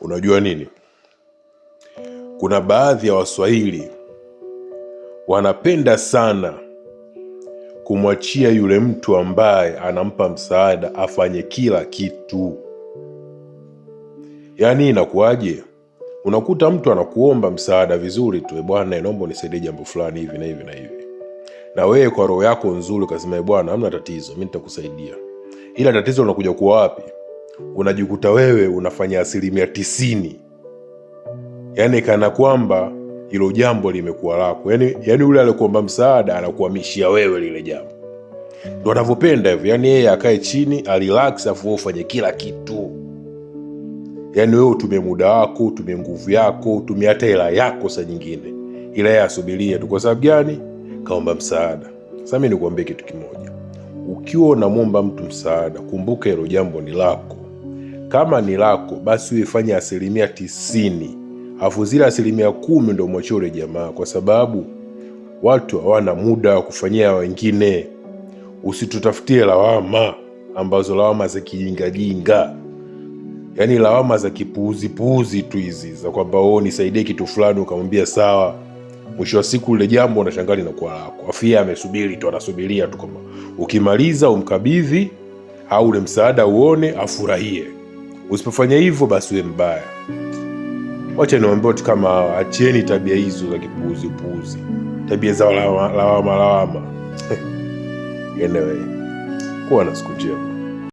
Unajua nini? Kuna baadhi ya Waswahili wanapenda sana kumwachia yule mtu ambaye anampa msaada afanye kila kitu. Yaani inakuwaje? Unakuta mtu anakuomba msaada vizuri tu, bwana naomba unisaidie jambo fulani hivi na hivi na hivi. Na wewe kwa roho yako nzuri ukasema bwana hamna tatizo, mimi nitakusaidia. Ila tatizo linakuja kuwa wapi? Unajikuta wewe unafanya 90%. Yaani kana kwamba hilo jambo limekuwa lako. Yaani yule aliyekuomba msaada anakuhamishia wewe lile jambo. Ndio anavyopenda hivyo. Yaani yeye akae chini, relax afu ufanye kila kitu. Yaani wewe utumie muda wako, utumie nguvu yako, utumie hata hela yako saa nyingine. Ila yeye asubirie tu. Kwa sababu gani? Kaomba msaada. Sasa mimi nikuambie kitu kimoja. Ukiwa unamwomba mtu msaada, kumbuka hilo jambo ni lako. Kama ni lako, basi uifanye 90%. Afu zile 10% ndio mwachie yule jamaa, kwa sababu watu hawana muda wa kufanyia wengine. Usitutafutie lawama ambazo lawama za kijinga. Yaani lawama za kipuuzi tu hizi za kwamba nisaidie kitu fulani ukamwambia sawa. Mwisho wa siku ile jambo unashangaa linakuwa lako. Afia amesubiri tu, anasubiria tu kama ukimaliza umkabidhi au ule msaada uone afurahie. Usipofanya hivyo basi wewe mbaya. Wacha niwaambie tu kama achieni tabia hizo za kipuuzi. Tabia za lawama. Anyway, kuwa na siku njema.